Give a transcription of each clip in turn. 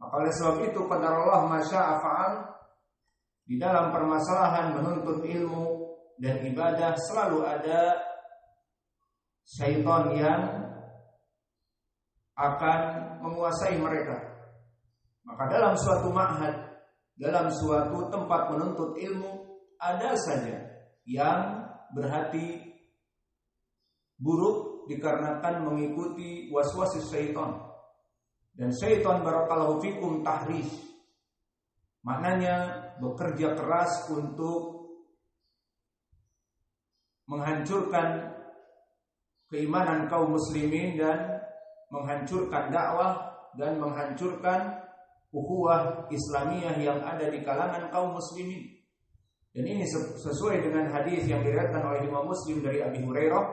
Maka oleh sebab itu qadarullah masya'a fa'al, di dalam permasalahan menuntut ilmu dan ibadah selalu ada syaitan yang akan menguasai mereka. Maka dalam suatu ma'had, dalam suatu tempat menuntut ilmu, ada saja yang berhati buruk dikarenakan mengikuti waswasis syaitan. Dan syaitan barakallahu fikum tahris, maknanya bekerja keras untuk menghancurkan keimanan kaum muslimin dan menghancurkan dakwah dan menghancurkan ukhuwah Islamiyah yang ada di kalangan kaum muslimin. Dan ini sesuai dengan hadis yang diriwayatkan oleh Imam Muslim dari Abi Hurairah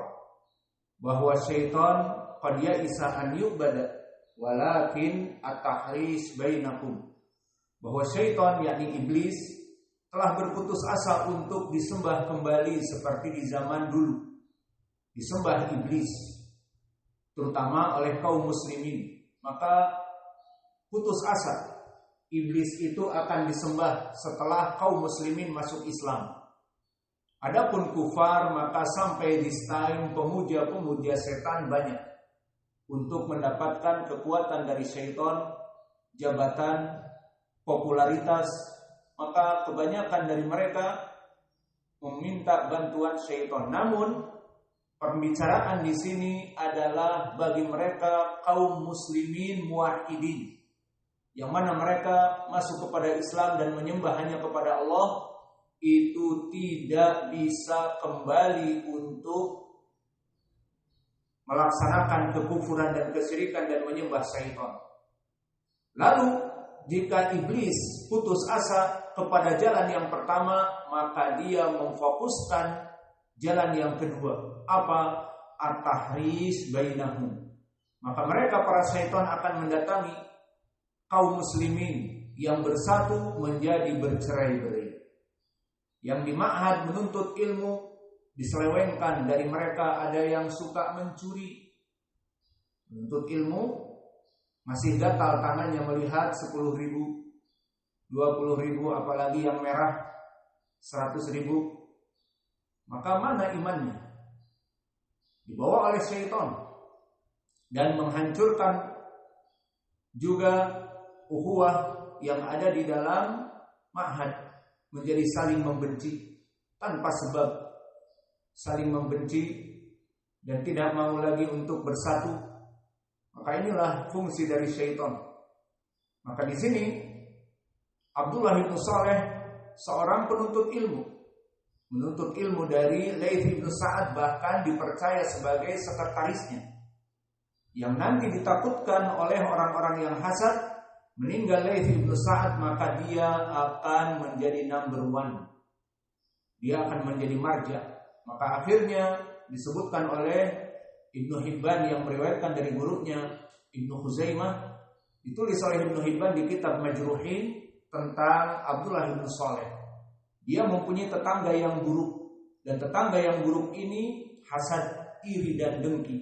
bahwa syaitan qad ya'isa an yu'bada walakin at-tahris bainakum, bahwa syaitan yakni iblis telah berputus asa untuk disembah kembali seperti di zaman dulu, disembah iblis terutama oleh kaum muslimin. Maka putus asa, iblis itu akan disembah setelah kaum muslimin masuk Islam. Adapun kufar, maka sampai this time pemuja-pemuja setan banyak untuk mendapatkan kekuatan dari syaitan, jabatan, popularitas. Maka kebanyakan dari mereka meminta bantuan syaitan. Namun pembicaraan di sini adalah bagi mereka kaum muslimin muwahhidin, yang mana mereka masuk kepada Islam dan menyembah hanya kepada Allah, itu tidak bisa kembali untuk melaksanakan kekufuran dan kesyirikan dan menyembah syaitan. Lalu jika iblis putus asa kepada jalan yang pertama, maka dia memfokuskan jalan yang kedua. Apa? At-tahris bainahum. Maka mereka para syaitan akan mendatangi kaum muslimin yang bersatu menjadi bercerai-berai. Yang di ma'had menuntut ilmu diselewengkan, dari mereka ada yang suka mencuri. Menuntut ilmu masih gatal tangannya melihat 10.000, 20.000, apalagi yang merah 100.000. Maka mana imannya? Dibawa oleh syaitan dan menghancurkan juga ukhuwah yang ada di dalam ma'had, menjadi saling membenci tanpa sebab, saling membenci dan tidak mau lagi untuk bersatu. Maka inilah fungsi dari syaitan. Maka di sini Abdullah bin Saleh, seorang penuntut ilmu, menuntut ilmu dari Laits bin Sa'ad, bahkan dipercaya sebagai sekretarisnya, yang nanti ditakutkan oleh orang-orang yang hasad. Meninggal Laits bin Sa'ad, maka dia akan menjadi number one, dia akan menjadi marja. Maka akhirnya disebutkan oleh Ibnu Hibban yang meriwayatkan dari gurunya Ibnu Khuzaimah, ditulis oleh Ibnu Hibban di kitab Majruhin tentang Abdullah bin Saleh. Dia mempunyai tetangga yang buruk, dan tetangga yang buruk ini hasad, iri dan dengki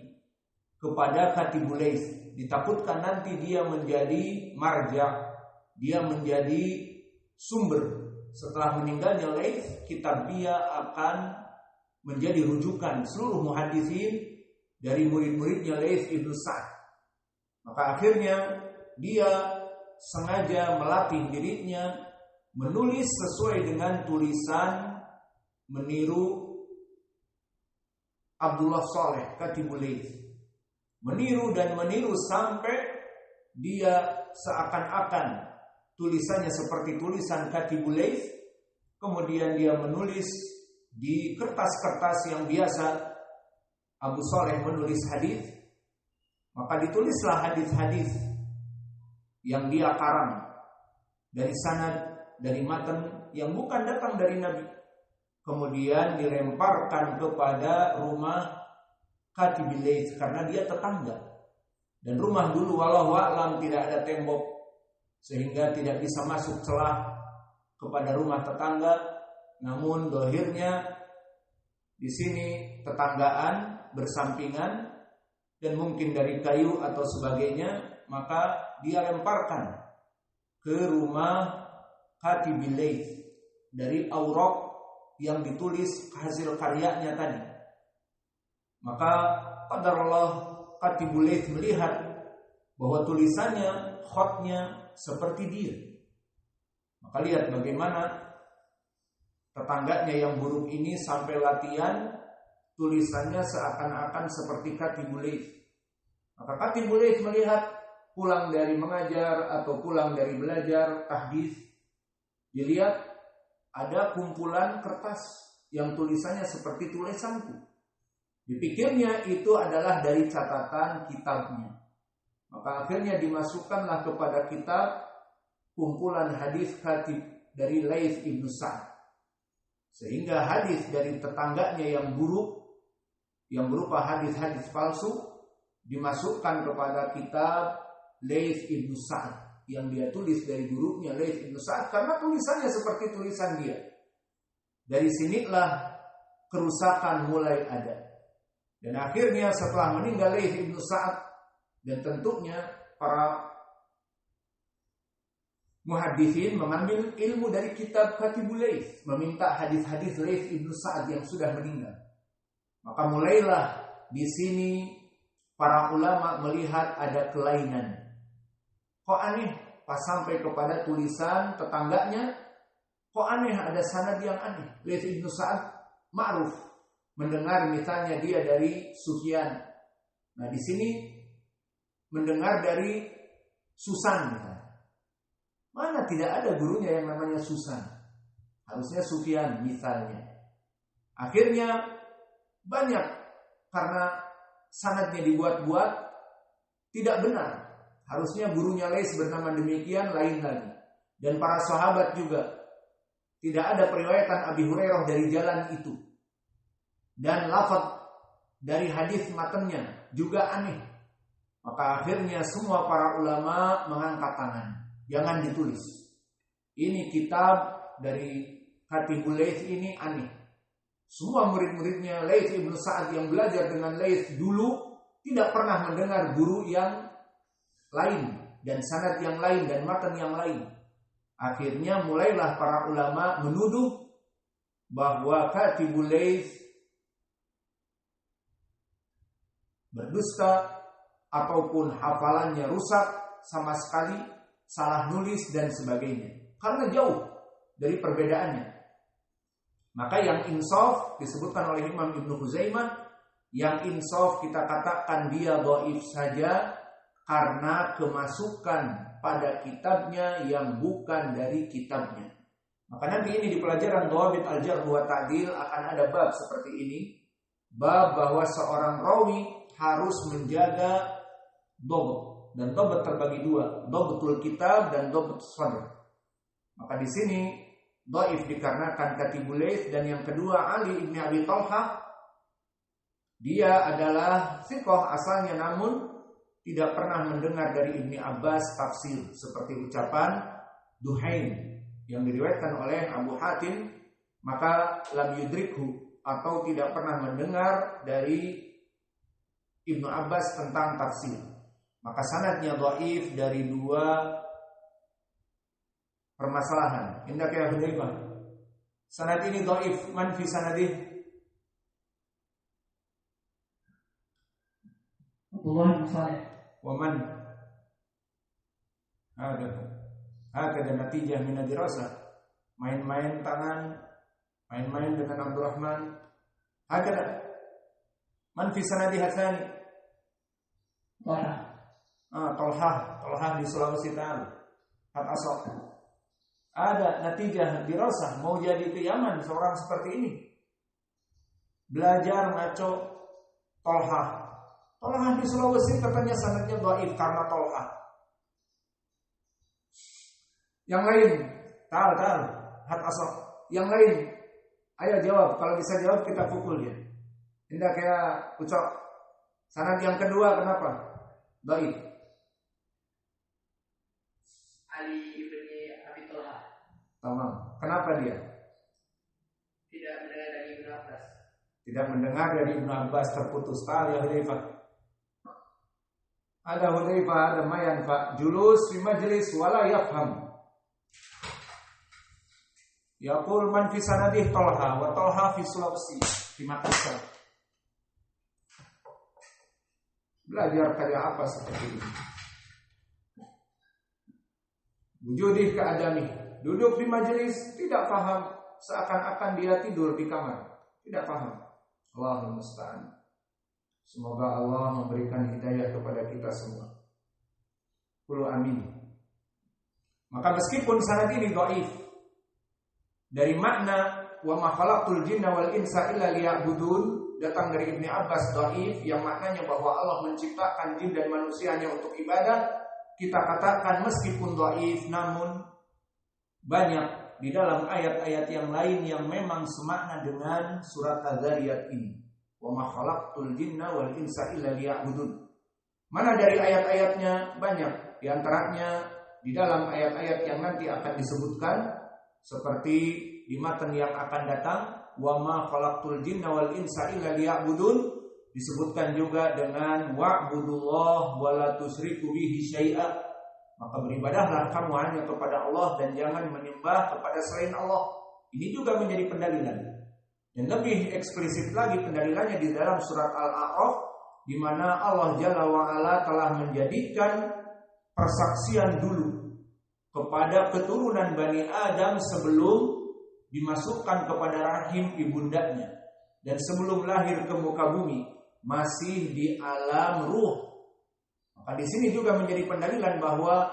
kepada Khatibul Laits. Ditakutkan nanti dia menjadi marja, dia menjadi sumber. Setelah meninggalnya Laits, kitab dia akan menjadi rujukan seluruh muhaddisin dari murid-muridnya Laits bin Sa'ad. Maka akhirnya dia sengaja melatih dirinya menulis sesuai dengan tulisan, meniru Abdullah Saleh Khatibul Laits. Meniru dan meniru sampai dia seakan-akan tulisannya seperti tulisan Khatibul Laits. Kemudian dia menulis di kertas-kertas yang biasa Abu Saleh menulis hadis. Maka ditulislah hadis-hadis yang dia karang dari sanad, dari matan yang bukan datang dari Nabi. Kemudian dilemparkan kepada rumah Khatibul Laits karena dia tetangga. Dan rumah dulu wallahu a'lam tidak ada tembok, sehingga tidak bisa masuk celah kepada rumah tetangga. Namun dohirnya di sini tetanggaan, bersampingan, dan mungkin dari kayu atau sebagainya. Maka dia lemparkan ke rumah Katibil Laits dari aurak yang ditulis hasil karyanya tadi. Maka qadarullah Katibul Laits melihat bahwa tulisannya, khotnya seperti dia. Maka lihat bagaimana tetangganya yang buruk ini sampai latihan tulisannya seakan-akan seperti Katibul Laits. Maka Katibul Laits melihat pulang dari mengajar atau pulang dari belajar tahdits, dilihat ada kumpulan kertas yang tulisannya seperti tulisanku. Dipikirnya itu adalah dari catatan kitabnya. Maka akhirnya dimasukkanlah kepada kitab kumpulan hadis Katib dari Laits ibnu Sa'ad. Sehingga hadis dari tetangganya yang buruk, yang berupa hadis-hadis palsu, dimasukkan kepada kitab Laits ibnu Sa'ad yang dia tulis dari gurunya Laits ibnu Sa'ad, karena tulisannya seperti tulisan dia. Dari sinilah kerusakan mulai ada. Dan akhirnya setelah meninggal Laits ibnu Sa'ad, dan tentunya para muhaddisin mengambil ilmu dari kitab Katibul Laits, meminta hadis-hadis Laits ibnu Sa'ad yang sudah meninggal. Maka mulailah di sini para ulama melihat ada kelainan. Kok aneh pas sampai kepada tulisan tetangganya, kok aneh ada sanad yang aneh. Laits ibnu Sa'ad ma'ruf mendengar misalnya dia dari Sufyan. Nah di sini mendengar dari Susan misalnya. Mana tidak ada gurunya yang namanya Susan. Harusnya Sufyan misalnya. Akhirnya banyak karena sanadnya dibuat-buat tidak benar. Harusnya gurunya Laits bernama demikian, lain lagi. Dan para sahabat juga tidak ada periwayatan Abi Hurairah dari jalan itu. Dan lafaz dari hadis matanya juga aneh. Maka akhirnya semua para ulama mengangkat tangan. Jangan ditulis. Ini kitab dari Katibul Laits ini aneh. Semua murid-muridnya Laits ibnu Sa'ad yang belajar dengan Laits dulu tidak pernah mendengar guru yang lain dan sanad yang lain dan matan yang lain. Akhirnya mulailah para ulama menuduh bahwa Katibul Laits berdusta ataupun hafalannya rusak sama sekali, salah nulis dan sebagainya. Karena jauh dari perbedaannya. Maka yang insaf disebutkan oleh Imam Ibnu Huzaimah, yang insaf kita katakan dia dhaif saja karena kemasukan pada kitabnya yang bukan dari kitabnya. Maka nanti ini di pelajaran Dhawabit al-Jarh wa Ta'dil akan ada bab seperti ini. Bab bahwa seorang rawi harus menjaga dhabt. Dan dhabt terbagi dua, dhabtul kitab dan dhabt sadr. Maka di sini dhaif dikarenakan Katibul Laits, dan yang kedua Ali ibn Abi Thalhah, dia adalah thiqah asalnya namun tidak pernah mendengar dari Ibnu Abbas tafsir seperti ucapan Duhaim yang diriwayatkan oleh Abu Hatim, maka lam yudrikhu atau tidak pernah mendengar dari Ibnu Abbas tentang tafsir. Maka sanadnya dhaif dari dua permasalahan. Indah ya Hudaifah. Sanad ini dhaif, man fi sanadih? Abdullah bin Saleh. Waman ada natijah min dirasah, main-main tangan, main-main dengan Abdurrahman. Ada man fi sanadi hatsani Talhah di Sulawesi Tengah. Asok ada natijah dirasah, mau jadi ke Yaman seorang seperti ini, belajar ngaco Talhah di Sulawesi katanya sanadnya dhaif karena Talhah. Yang lain, tahu, hat asok. Yang lain, ayo jawab. Kalau bisa jawab kita pukul dia. Tidak kayak ucap. Sanad yang kedua kenapa? Dhaif. Ali ibn Abi Thalhah. Tamam. Kenapa dia? Tidak mendengar dari Ibnu Abbas. Tidak mendengar dari Ibnu Abbas, terputus tali ya Hudaifah. Ada Hudaifah, ada mayan Pak. Julus fi majlis wala yafham. Yaqul man fi sanadih Talha wa Talha fi Sulawesi di Makassar. Belajar karya apa seperti ini? Wujudih keadami, duduk di majelis tidak paham, seakan-akan dia tidur di kamar, tidak paham. Allahul musta'an. Semoga Allah memberikan hidayah kepada kita semua. Qul amin. Maka meskipun sanad ini dhaif, dari makna wa ma khalaqtul jinna wal insa illa liya'budun datang dari Ibnu Abbas dhaif yang maknanya bahwa Allah menciptakan jin dan manusia hanya untuk ibadah, kita katakan meskipun dhaif namun banyak di dalam ayat-ayat yang lain yang memang semakna dengan surat Az-Zariyat ini. Wa ma khalaqtul jinna wal insa illa liya'budun. Mana dari ayat-ayatnya? Banyak. Di antaranya di dalam ayat-ayat yang nanti akan disebutkan seperti di matan yang akan datang, wa ma khalaqtul jinna wal insa illa liya'budun, disebutkan juga dengan wa'budullah wa la tusyriku bihi syai'a. Maka beribadahlah kamu hanya kepada Allah dan jangan menyembah kepada selain Allah. Ini juga menjadi pendalilan. Dan lebih eksplisit lagi pendalilannya di dalam surat Al-A'raf, di mana Allah Jalla wa Ala telah menjadikan persaksian dulu kepada keturunan Bani Adam sebelum dimasukkan kepada rahim ibundanya dan sebelum lahir ke muka bumi masih di alam ruh. Maka di sini juga menjadi pendalilan bahwa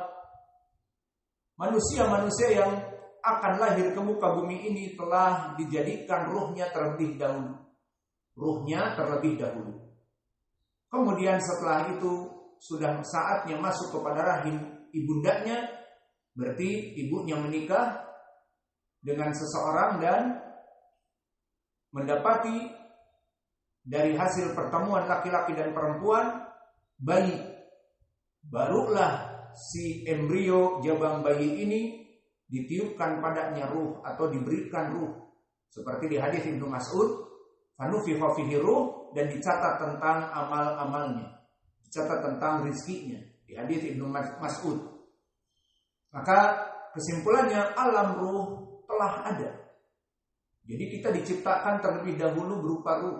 manusia-manusia yang akan lahir ke muka bumi ini telah dijadikan ruhnya terlebih dahulu. Ruhnya terlebih dahulu. Kemudian setelah itu sudah saatnya masuk kepada rahim ibundanya, berarti ibunya menikah dengan seseorang dan mendapati dari hasil pertemuan laki-laki dan perempuan bayi. Barulah si embrio jabang bayi ini ditiupkan padanya ruh atau diberikan ruh. Seperti di hadis Ibnu Mas'ud, fanufikha fihi ruh, dan dicatat tentang amal-amalnya, dicatat tentang rizkinya di hadis Ibnu Mas'ud. Maka kesimpulannya alam ruh telah ada. Jadi kita diciptakan terlebih dahulu berupa ruh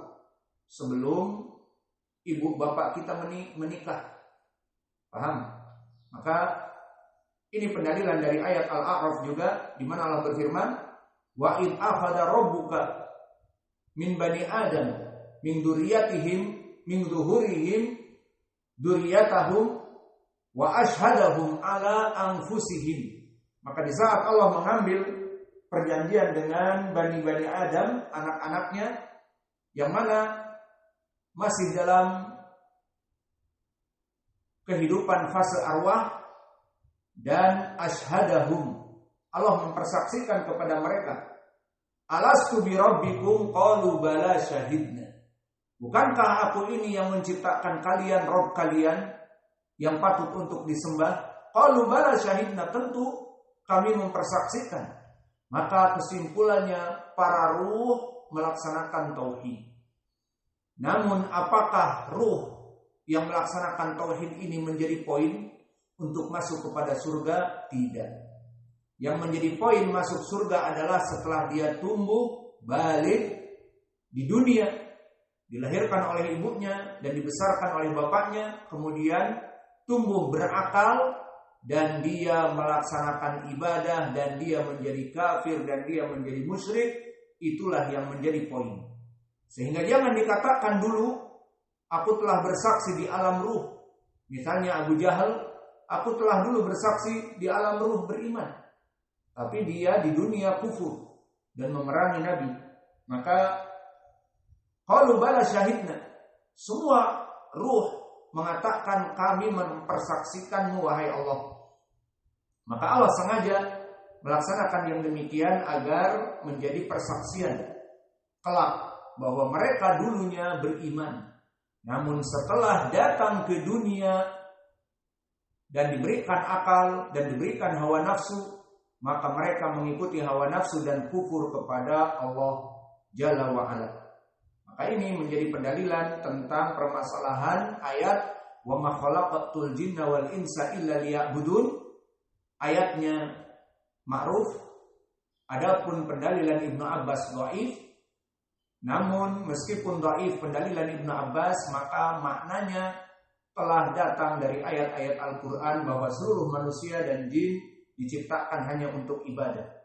sebelum ibu bapak kita menikah. Paham? Maka ini pendalilan dari ayat Al-A'raf juga, di mana Allah berfirman, wa id akhadha rabbuka min bani adam min dzurriyyatihim min zuhurihim dzurriyyatahum wa ashhadahum ala anfusihim. Maka di saat Allah mengambil perjanjian dengan bani Adam, anak-anaknya yang mana masih dalam kehidupan fase arwah, dan ashhadahum, Allah mempersaksikan kepada mereka, alastu bi rabbikum qalu bala syahidna. Bukankah aku ini yang menciptakan kalian, Rabb kalian yang patut untuk disembah? Qalu bala syahidna, tentu kami mempersaksikan. Maka kesimpulannya para ruh melaksanakan tauhid. Namun apakah ruh yang melaksanakan tauhid ini menjadi poin untuk masuk kepada surga? Tidak. Yang menjadi poin masuk surga adalah setelah dia tumbuh balik di dunia, dilahirkan oleh ibunya dan dibesarkan oleh bapaknya, kemudian tumbuh berakal dan dia melaksanakan ibadah dan dia menjadi kafir dan dia menjadi musyrik. Itulah yang menjadi poin. Sehingga jangan dikatakan dulu aku telah bersaksi di alam ruh. Misalnya Abu Jahal, aku telah dulu bersaksi di alam ruh beriman, tapi dia di dunia kufur dan memerangi Nabi. Maka qalu bala syahidna, semua ruh mengatakan kami mempersaksikanmu wahai Allah. Maka Allah sengaja melaksanakan yang demikian agar menjadi persaksian kelak bahwa mereka dulunya beriman. Namun setelah datang ke dunia dan diberikan akal dan diberikan hawa nafsu, maka mereka mengikuti hawa nafsu dan kufur kepada Allah Jalla wa'ala. Maka ini menjadi pendalilan tentang permasalahan ayat wa ma khalaqatul jinna wal insa illa liya'budun. Ayatnya ma'ruf, Adapun pendalilan Ibnu Abbas dhaif, namun meskipun dhaif pendalilan Ibnu Abbas, maka maknanya telah datang dari ayat-ayat Al-Quran bahwa seluruh manusia dan jin diciptakan hanya untuk ibadah.